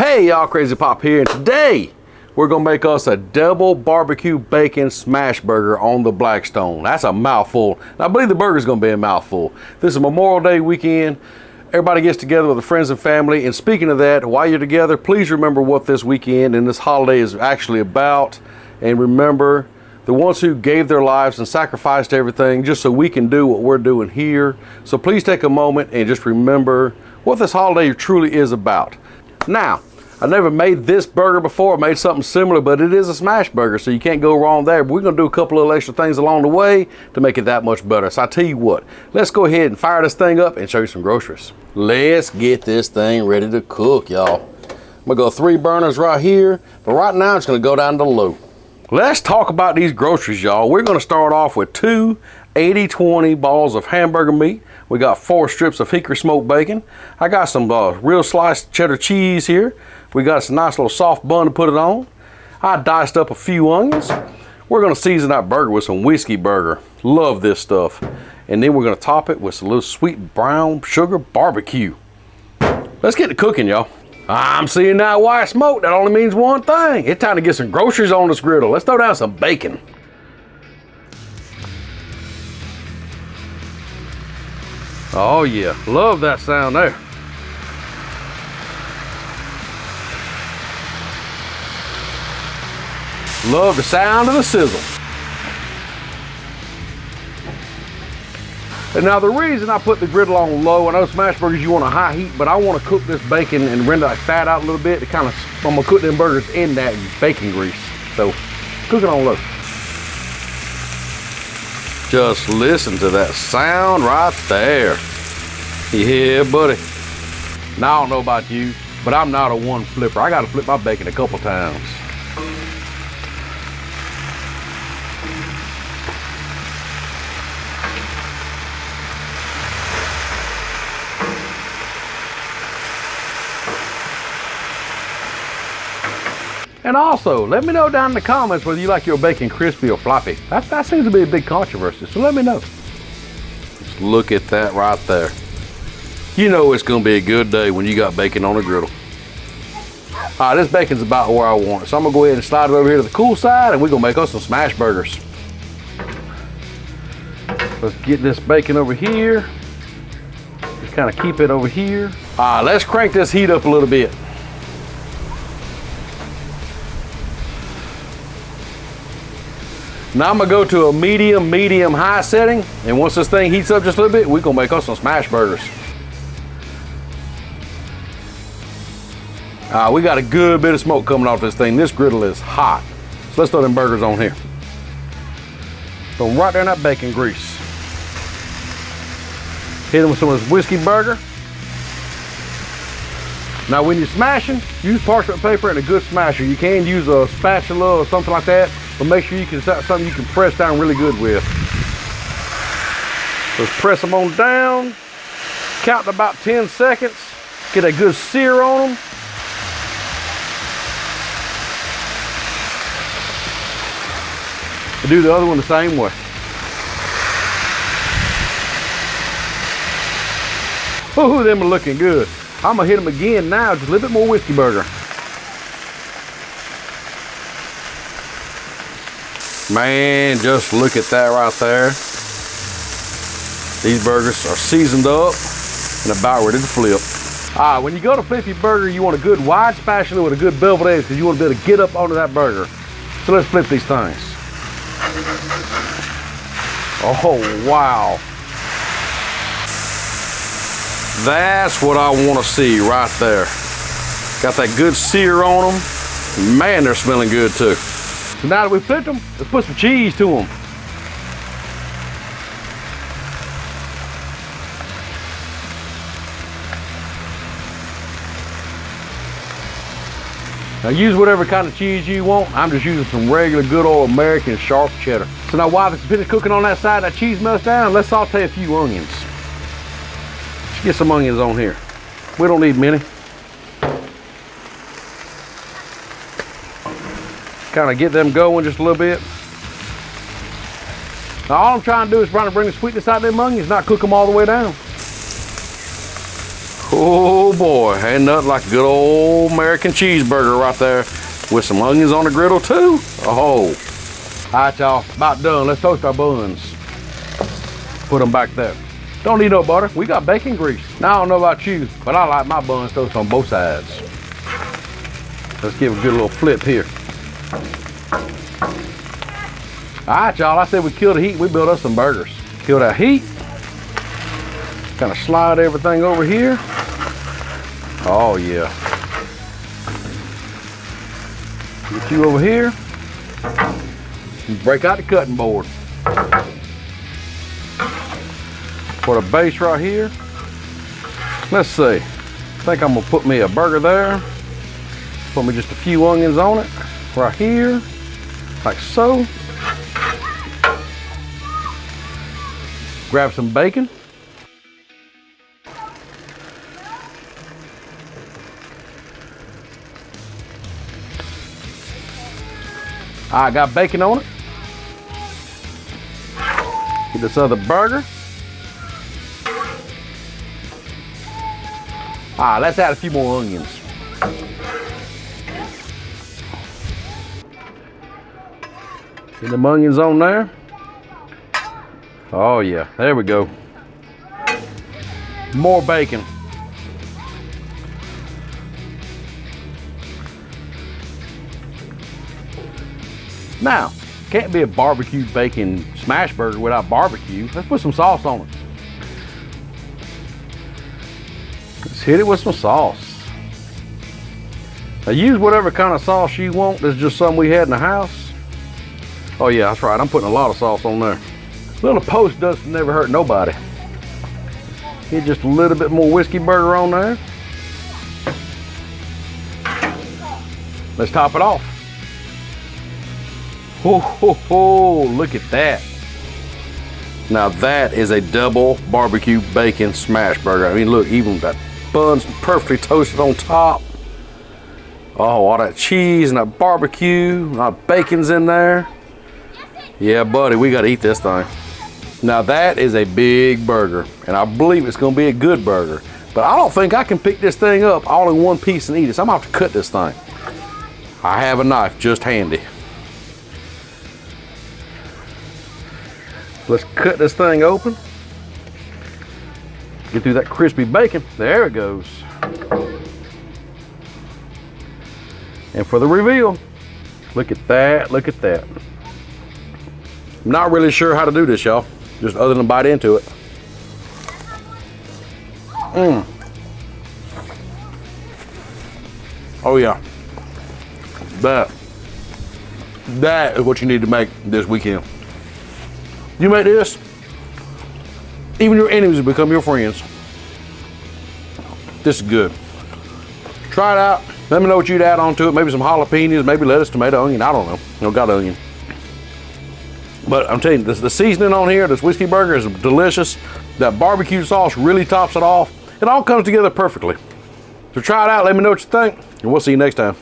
Hey y'all, Crazy Pop here, and today we're gonna make us a double barbecue bacon smashburger on the Blackstone. That's a mouthful. And I believe the burger's gonna be a mouthful. This is Memorial Day weekend. Everybody gets together with their friends and family. And speaking of that, while you're together, please remember what this weekend and this holiday is actually about. And remember the ones who gave their lives and sacrificed everything just so we can do what we're doing here. So please take a moment and just remember what this holiday truly is about. Now, I never made this burger before. I made something similar, but it is a smash burger, so you can't go wrong there. But we're gonna do a couple of extra things along the way to make it that much better. So I tell you what, let's go ahead and fire this thing up and show you some groceries. Let's get this thing ready to cook, y'all. I'm gonna go 3 burners right here, but right now it's gonna go down to low. Let's talk about these groceries, y'all. We're gonna start off with 2 80-20 balls of hamburger meat. We got 4 strips of hickory smoked bacon. I got some real sliced cheddar cheese here. We got some nice little soft bun to put it on. I diced up a few onions. We're gonna season our burger with some whiskey burger. Love this stuff. And then we're gonna top it with some little sweet brown sugar barbecue. Let's get to cooking, y'all. I'm seeing that white smoke. That only means one thing. It's time to get some groceries on this griddle. Let's throw down some bacon. Oh yeah, love that sound there. Love the sound of the sizzle. And now the reason I put the griddle on low, I know smash burgers you want a high heat, but I want to cook this bacon and render that fat out a little bit to kind of, I'm gonna cook them burgers in that bacon grease. So cook it on low. Just listen to that sound right there. Yeah, buddy. Now I don't know about you, but I'm not a one flipper. I gotta flip my bacon a couple times. And also, let me know down in the comments whether you like your bacon crispy or floppy. That seems to be a big controversy, so let me know. Just look at that right there. You know it's gonna be a good day when you got bacon on the griddle. All right, this bacon's about where I want it, so I'm gonna go ahead and slide it over here to the cool side, and we're gonna make us some smash burgers. Let's get this bacon over here. Just kind of keep it over here. All right, let's crank this heat up a little bit. Now I'm gonna go to a medium high setting, and once this thing heats up just a little bit, we're gonna make us some smash burgers. We got a good bit of smoke coming off this thing. This griddle is hot. So let's throw them burgers on here. Throw them right there in that bacon grease. Hit them with some of this whiskey burger. Now when you're smashing, use parchment paper and a good smasher. You can use a spatula or something like that, but make sure you can something you can press down really good with. Let's press them on down. Count to about 10 seconds. Get a good sear on them. And do the other one the same way. Ooh, them are looking good. I'm gonna hit them again now, just a little bit more whiskey burger. Man, just look at that right there. These burgers are seasoned up and about ready to flip. All right, when you go to flip your burger, you want a good wide spatula with a good beveled edge because you want to be able to get up onto that burger. So let's flip these things. Oh, wow. That's what I want to see right there. Got that good sear on them. Man, they're smelling good too. So now that we flipped them, let's put some cheese to them. Now use whatever kind of cheese you want. I'm just using some regular good old American sharp cheddar. So now while it's finished cooking on that side, that cheese melts down, let's saute a few onions. Let's get some onions on here. We don't need many. Kind of get them going just a little bit. Now all I'm trying to do is trying to bring the sweetness out of them onions, not cook them all the way down. Oh boy, ain't nothing like a good old American cheeseburger right there with some onions on the griddle too. Oh. All right, y'all, about done. Let's toast our buns. Put them back there. Don't need no butter. We got bacon grease. Now, I don't know about you, but I like my buns toasted on both sides. Let's give it a good little flip here. All right, y'all, I said we kill the heat. We build up some burgers. Kill that heat. Kind of slide everything over here. Oh, yeah. Get you over here. Break out the cutting board. Put a base right here. Let's see. I think I'm gonna put me a burger there. Put me just a few onions on it. Right here. Like so. Grab some bacon. I got bacon on it. Get this other burger. Let's add a few more onions. Get them onions on there. Oh yeah, there we go. More bacon. Now, can't be a barbecue bacon smash burger without barbecue. Let's put some sauce on it. Let's hit it with some sauce. Now use whatever kind of sauce you want. This is just something we had in the house. Oh yeah, that's right. I'm putting a lot of sauce on there. A little post dust never hurt nobody. Get just a little bit more whiskey burger on there. Let's top it off. Ho, ho, ho, look at that. Now that is a double barbecue bacon smash burger. I mean, look, even that bun's perfectly toasted on top. Oh, all that cheese and that barbecue, that bacon's in there. Yeah, buddy, we gotta eat this thing. Now that is a big burger, and I believe it's gonna be a good burger. But I don't think I can pick this thing up all in one piece and eat it, so I'm gonna have to cut this thing. I have a knife just handy. Let's cut this thing open. Get through that crispy bacon. There it goes. And for the reveal, look at that, look at that. I'm not really sure how to do this, y'all. Just other than bite into it. Oh yeah. That is what you need to make this weekend. You make this, even your enemies will become your friends. This is good. Try it out. Let me know what you'd add on to it. Maybe some jalapenos, maybe lettuce, tomato, onion. I don't know. No, got onion. But I'm telling you, the seasoning on here, this whiskey burger is delicious. That barbecue sauce really tops it off. It all comes together perfectly. So try it out. Let me know what you think, and we'll see you next time.